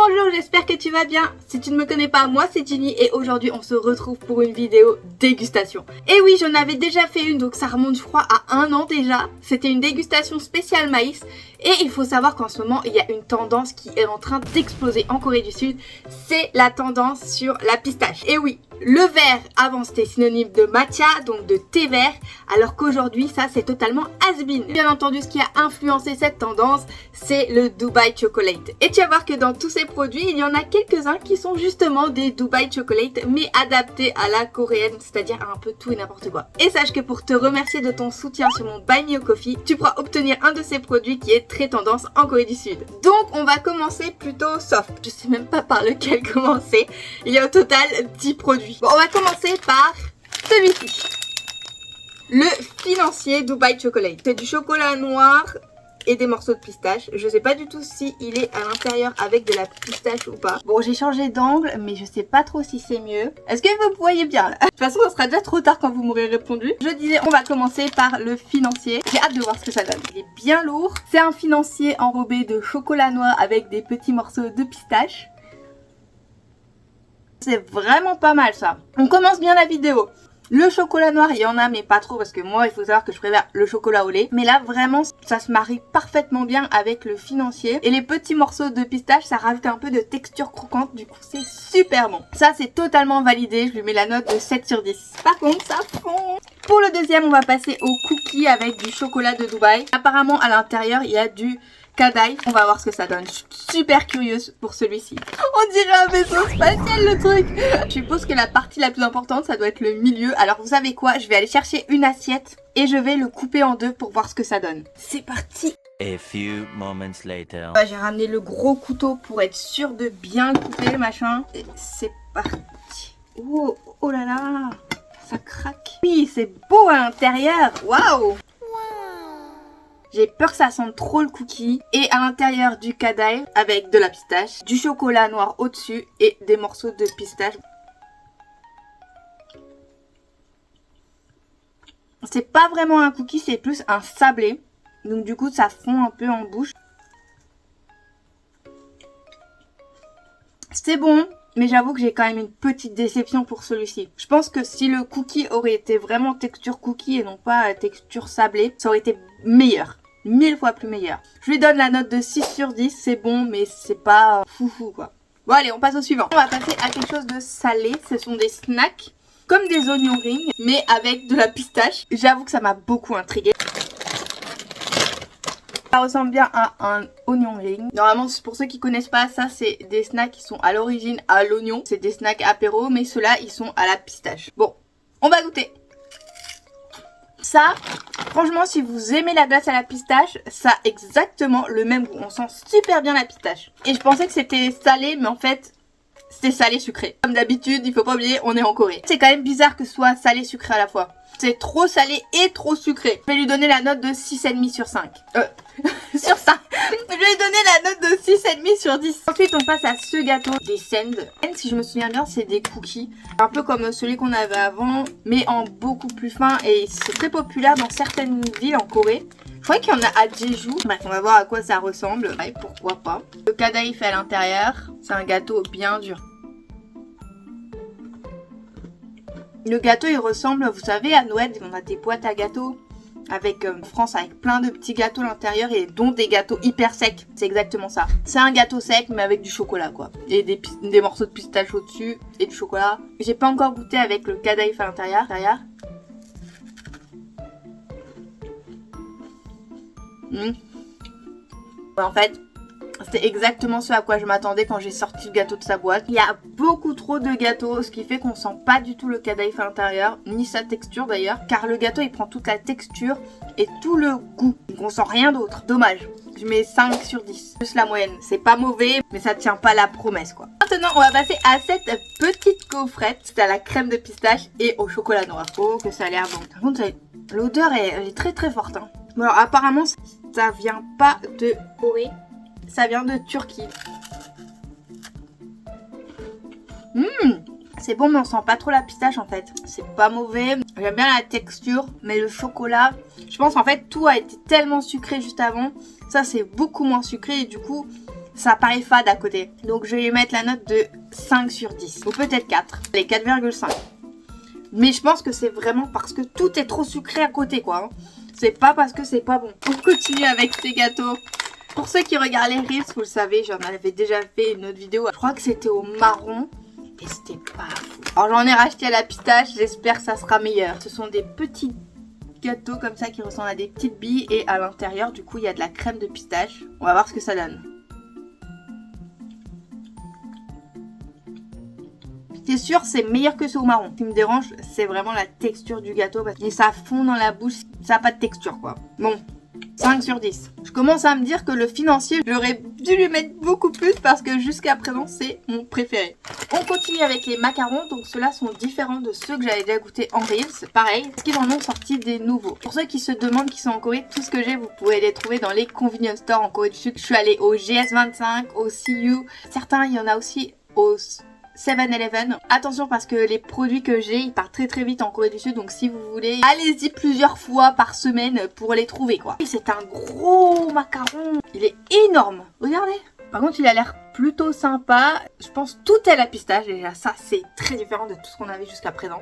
Bonjour, j'espère que tu vas bien. Si tu ne me connais pas, moi c'est Ginny et aujourd'hui on se retrouve pour une vidéo dégustation. Et oui, j'en avais déjà fait une, donc ça remonte je crois à 1 an déjà. C'était une dégustation spéciale maïs et il faut savoir qu'en ce moment il y a une tendance qui est en train d'exploser en Corée du Sud. C'est la tendance sur la pistache. Et oui, le vert avant c'était synonyme de matcha, donc de thé vert, alors qu'aujourd'hui ça c'est totalement has-been. Bien entendu, ce qui a influencé cette tendance, c'est le Dubai Chocolate. Et tu vas voir que dans tous ces produits, il y en a quelques-uns qui sont justement des Dubai Chocolate, mais adaptés à la coréenne, c'est-à-dire à un peu tout et n'importe quoi. Et sache que pour te remercier de ton soutien sur mon Buy Me a Coffee, tu pourras obtenir un de ces produits qui est très tendance en Corée du Sud. Donc on va commencer plutôt soft. Je sais même pas par lequel commencer. Il y a au total 10 produits. Bon, on va commencer par celui-ci. Le financier Dubai Chocolate. C'est du chocolat noir et des morceaux de pistache. Je sais pas du tout si il est à l'intérieur avec de la pistache ou pas. Bon, j'ai changé d'angle, mais je sais pas trop si c'est mieux. Est-ce que vous voyez bien là? De toute façon, ça sera déjà trop tard quand vous m'aurez répondu. Je disais, on va commencer par le financier. J'ai hâte de voir ce que ça donne. Il est bien lourd. C'est un financier enrobé de chocolat noir avec des petits morceaux de pistache. C'est vraiment pas mal ça. On commence bien la vidéo. Le chocolat noir, il y en a mais pas trop parce que moi il faut savoir que je préfère le chocolat au lait. Mais là vraiment ça se marie parfaitement bien avec le financier. Et les petits morceaux de pistache, ça rajoute un peu de texture croquante, du coup c'est super bon. Ça c'est totalement validé, je lui mets la note de 7 sur 10. Par contre ça fond. Pour le deuxième, on va passer au cookie avec du chocolat de Dubaï. Apparemment à l'intérieur il y a du Kadai. On va voir ce que ça donne. Je suis super curieuse pour celui-ci. On dirait un vaisseau spatial le truc. Je suppose que la partie la plus importante, ça doit être le milieu. Alors vous savez quoi? Je vais aller chercher une assiette et je vais le couper en deux pour voir ce que ça donne. C'est parti. A few moments later. J'ai ramené le gros couteau pour être sûre de bien le couper, machin. Et c'est parti. Oh, oh là là. Ça craque. Oui, c'est beau à l'intérieur. Waouh. J'ai peur que ça sente trop le cookie. Et à l'intérieur du Kadai avec de la pistache, du chocolat noir au-dessus et des morceaux de pistache. C'est pas vraiment un cookie, c'est plus un sablé. Donc du coup ça fond un peu en bouche. C'est bon, mais j'avoue que j'ai quand même une petite déception pour celui-ci. Je pense que si le cookie aurait été vraiment texture cookie et non pas texture sablé, ça aurait été meilleur. 1000 fois plus meilleur. Je lui donne la note de 6 sur 10, c'est bon, mais c'est pas foufou quoi. Bon allez, on passe au suivant. On va passer à quelque chose de salé. Ce sont des snacks, comme des oignons rings, mais avec de la pistache. J'avoue que ça m'a beaucoup intriguée. Ça ressemble bien à un oignon ring. Normalement, pour ceux qui connaissent pas, ça c'est des snacks qui sont à l'origine à l'oignon. C'est des snacks apéro, mais ceux-là ils sont à la pistache. Bon, on va goûter. Ça, franchement, si vous aimez la glace à la pistache, ça a exactement le même goût. On sent super bien la pistache. Et je pensais que c'était salé, mais en fait, c'est salé sucré. Comme d'habitude, il faut pas oublier, on est en Corée. C'est quand même bizarre que ce soit salé sucré à la fois. C'est trop salé et trop sucré. Je vais lui donner la note de 6,5 sur 5. Sur 5. Je vais lui donner la note de 6,5 sur 10. Ensuite, on passe à ce gâteau des Send. Si je me souviens bien, c'est des cookies. Un peu comme celui qu'on avait avant, mais en beaucoup plus fin. Et c'est très populaire dans certaines villes en Corée. Je crois qu'il y en a à Jeju. Bref, on va voir à quoi ça ressemble. Ouais, pourquoi pas. Le Kadai fait à l'intérieur. C'est un gâteau bien dur. Le gâteau, il ressemble, vous savez, à Noël, on a des boîtes à gâteaux avec France, avec plein de petits gâteaux à l'intérieur et dont des gâteaux hyper secs. C'est exactement ça. C'est un gâteau sec, mais avec du chocolat, quoi. Et des morceaux de pistache au-dessus et du chocolat. J'ai pas encore goûté avec le Kadai à l'intérieur. En fait, c'est exactement ce à quoi je m'attendais quand j'ai sorti le gâteau de sa boîte. Il y a beaucoup trop de gâteaux, ce qui fait qu'on sent pas du tout le Kadai à l'intérieur, ni sa texture d'ailleurs, car le gâteau il prend toute la texture et tout le goût. Donc on sent rien d'autre. Dommage. Je mets 5 sur 10. Juste la moyenne. C'est pas mauvais, mais ça tient pas la promesse quoi. Maintenant, on va passer à cette petite gaufrette. C'est à la crème de pistache et au chocolat noir. Oh, que ça a l'air bon. Par contre, l'odeur elle est très très forte. Hein. Bon, alors apparemment, ça vient pas de Corée. Ça vient de Turquie. C'est bon, mais on sent pas trop la pistache en fait. C'est pas mauvais. J'aime bien la texture, mais le chocolat, je pense en fait tout a été tellement sucré juste avant. Ça c'est beaucoup moins sucré et du coup ça paraît fade à côté. Donc je vais lui mettre la note de 5 sur 10. Ou peut-être 4. Allez, 4,5. Mais je pense que c'est vraiment parce que tout est trop sucré à côté, quoi. C'est pas parce que c'est pas bon. On continue avec ces gâteaux. Pour ceux qui regardent les Reels, vous le savez, j'en avais déjà fait une autre vidéo. Je crois que c'était au marron. Et c'était pas fou. Alors j'en ai racheté à la pistache, j'espère que ça sera meilleur. Ce sont des petits gâteaux comme ça qui ressemblent à des petites billes. Et à l'intérieur, du coup, il y a de la crème de pistache. On va voir ce que ça donne. C'est sûr, c'est meilleur que ce au marron. Ce qui me dérange, c'est vraiment la texture du gâteau. Et ça fond dans la bouche, ça n'a pas de texture, quoi. Bon, 5 sur 10. Je commence à me dire que le financier, j'aurais dû lui mettre beaucoup plus parce que jusqu'à présent, c'est mon préféré. On continue avec les macarons. Donc ceux-là sont différents de ceux que j'avais déjà goûté en Reels. Pareil, parce qu'ils en ont sorti des nouveaux. Pour ceux qui se demandent qui sont en Corée, tout ce que j'ai, vous pouvez les trouver dans les convenience stores en Corée du Sud. Je suis allée au GS25, au CU. Certains, il y en a aussi au 7-Eleven. Attention parce que les produits que j'ai, ils partent très très vite en Corée du Sud. Donc si vous voulez, allez-y plusieurs fois par semaine pour les trouver, quoi. Et c'est un gros macaron. Il est énorme. Regardez. Par contre, il a l'air plutôt sympa. Je pense tout est la pistache. Déjà, ça, c'est très différent de tout ce qu'on avait jusqu'à présent.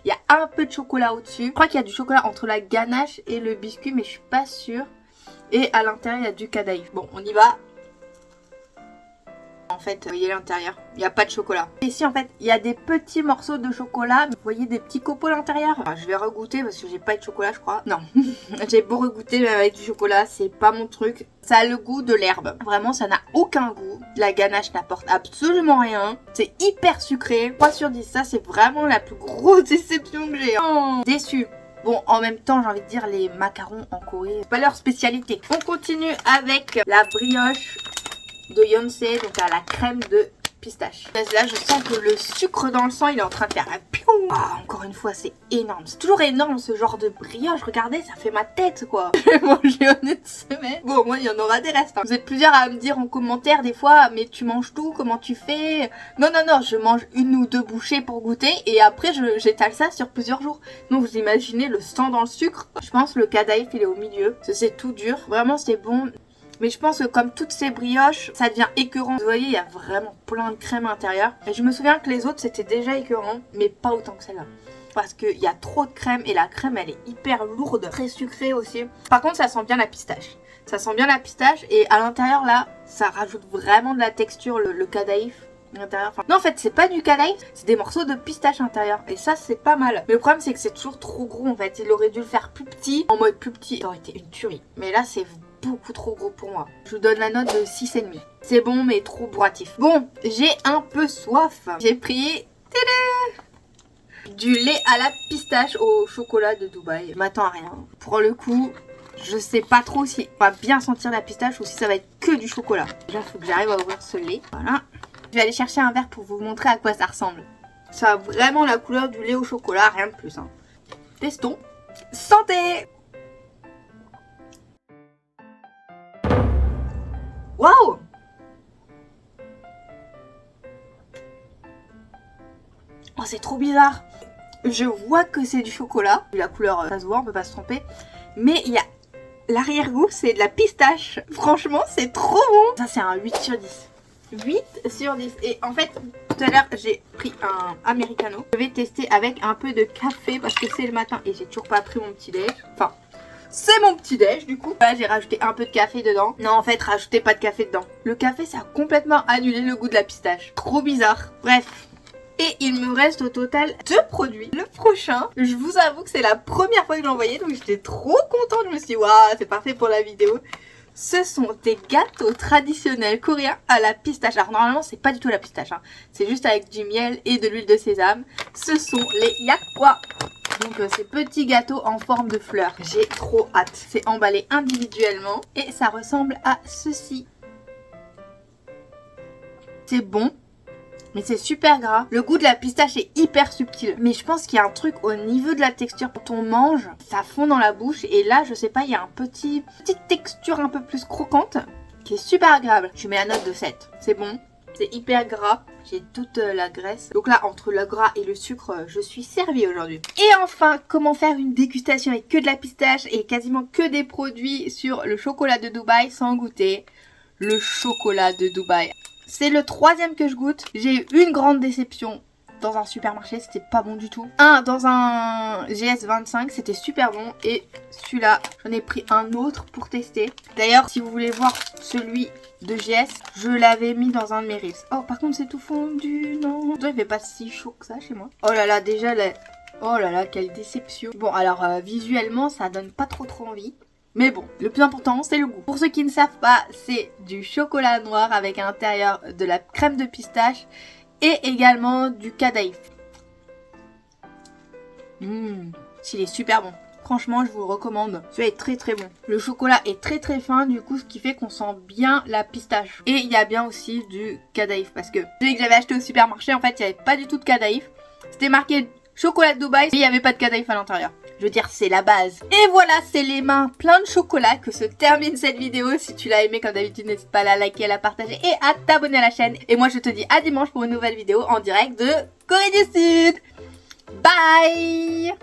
Il y a un peu de chocolat au-dessus. Je crois qu'il y a du chocolat entre la ganache et le biscuit, mais je suis pas sûre. Et à l'intérieur, il y a du cadaïf. Bon, on y va. En fait, vous voyez l'intérieur, il n'y a pas de chocolat. Ici, en fait, il y a des petits morceaux de chocolat. Vous voyez des petits copeaux à l'intérieur. Enfin, je vais regoûter parce que j'ai pas de chocolat, je crois. Non, j'ai beau regoûter avec du chocolat, c'est pas mon truc. Ça a le goût de l'herbe. Vraiment, ça n'a aucun goût. La ganache n'apporte absolument rien. C'est hyper sucré. 3 sur 10, ça, c'est vraiment la plus grosse déception que j'ai. Oh, déçue. Bon, en même temps, j'ai envie de dire, les macarons en Corée, c'est pas leur spécialité. On continue avec la brioche de Yonsei, donc à la crème de pistache. Là, je sens que le sucre dans le sang, il est en train de faire un piou. Ah, encore une fois, c'est énorme. C'est toujours énorme ce genre de brioche. Regardez, ça fait ma tête, quoi. Je vais manger en une semaine. Bon, moi, il y en aura des restes. Hein. Vous êtes plusieurs à me dire en commentaire des fois, mais tu manges tout, comment tu fais? Non, non, non, je mange 1 ou 2 bouchées pour goûter et après, j'étale ça sur plusieurs jours. Donc, vous imaginez le sang dans le sucre. Je pense le cadaïf, il est au milieu. C'est tout dur. Vraiment, c'est bon. Mais je pense que comme toutes ces brioches, ça devient écœurant. Vous voyez, il y a vraiment plein de crème à l'intérieur. Et je me souviens que les autres, c'était déjà écœurant, mais pas autant que celle-là. Parce qu'il y a trop de crème et la crème, elle est hyper lourde. Très sucrée aussi. Par contre, ça sent bien la pistache. Ça sent bien la pistache et à l'intérieur, là, ça rajoute vraiment de la texture, le cadaïf. Enfin, non, en fait, c'est pas du cadaïf, c'est des morceaux de pistache à l'intérieur. Et ça, c'est pas mal. Mais le problème, c'est que c'est toujours trop gros, en fait. Il aurait dû le faire plus petit. En mode plus petit, ça aurait été une tuerie. Mais là, c'est beaucoup trop gros pour moi. Je vous donne la note de 6,5. C'est bon, mais trop bourratif. Bon, j'ai un peu soif. J'ai pris du lait à la pistache au chocolat de Dubaï. Je m'attends à rien. Pour le coup, je sais pas trop si on va bien sentir la pistache ou si ça va être que du chocolat. Déjà, il faut que j'arrive à ouvrir ce lait. Voilà. Je vais aller chercher un verre pour vous montrer à quoi ça ressemble. Ça a vraiment la couleur du lait au chocolat, rien de plus. Hein. Testons. Santé! Waouh! Oh, c'est trop bizarre. Je vois que c'est du chocolat. La couleur, ça se voit, on peut pas se tromper. Mais il y a l'arrière-goût, c'est de la pistache. Franchement, c'est trop bon. Ça, c'est un 8 sur 10. 8 sur 10. Et en fait, tout à l'heure, j'ai pris un americano. Je vais tester avec un peu de café parce que c'est le matin et j'ai toujours pas pris mon petit déj. Enfin, c'est mon petit déj du coup. Là, j'ai rajouté un peu de café dedans. Non, en fait, rajoutez pas de café dedans. Le café, ça a complètement annulé le goût de la pistache. Trop bizarre. Bref. Et il me reste au total 2 produits. Le prochain, je vous avoue que c'est la première fois que je l'envoyais, donc j'étais trop contente. Je me suis dit, waouh, c'est parfait pour la vidéo. Ce sont des gâteaux traditionnels coréens à la pistache. Alors normalement, c'est pas du tout la pistache. Hein. C'est juste avec du miel et de l'huile de sésame. Ce sont les yakwa. Donc ces petits gâteaux en forme de fleurs. J'ai trop hâte. C'est emballé individuellement et ça ressemble à ceci. C'est bon. Mais c'est super gras. Le goût de la pistache est hyper subtil. Mais je pense qu'il y a un truc au niveau de la texture. Quand on mange, ça fond dans la bouche. Et là, je sais pas, il y a un petite texture un peu plus croquante qui est super agréable. Je mets la note de 7. C'est bon. C'est hyper gras. J'ai toute la graisse. Donc là, entre le gras et le sucre, je suis servie aujourd'hui. Et enfin, comment faire une dégustation avec que de la pistache et quasiment que des produits sur le chocolat de Dubaï sans goûter? le chocolat de Dubaï. C'est le 3e que je goûte. J'ai eu une grande déception dans un supermarché, c'était pas bon du tout. Dans un GS25, c'était super bon. Et celui-là, j'en ai pris un autre pour tester. D'ailleurs, si vous voulez voir celui de GS, je l'avais mis dans un de mes reels. Oh, par contre, c'est tout fondu, non. Il fait pas si chaud que ça chez moi. Oh là là, déjà, oh là là, quelle déception. Bon, alors, visuellement, ça donne pas trop envie. Mais bon, le plus important, c'est le goût. Pour ceux qui ne savent pas, c'est du chocolat noir avec à l'intérieur de la crème de pistache et également du cadaïf. Il est super bon. Franchement, je vous le recommande. Celui-là est très bon. Le chocolat est très fin, du coup, ce qui fait qu'on sent bien la pistache. Et il y a bien aussi du cadaïf parce que celui que j'avais acheté au supermarché, en fait, il n'y avait pas du tout de cadaïf. C'était marqué chocolat de Dubaï, mais il n'y avait pas de cadaïf à l'intérieur. Je veux dire, c'est la base. Et voilà, c'est les mains pleines de chocolat que se termine cette vidéo. Si tu l'as aimé, comme d'habitude, n'hésite pas à la liker, à la partager et à t'abonner à la chaîne. Et moi, je te dis à dimanche pour une nouvelle vidéo en direct de Corée du Sud. Bye!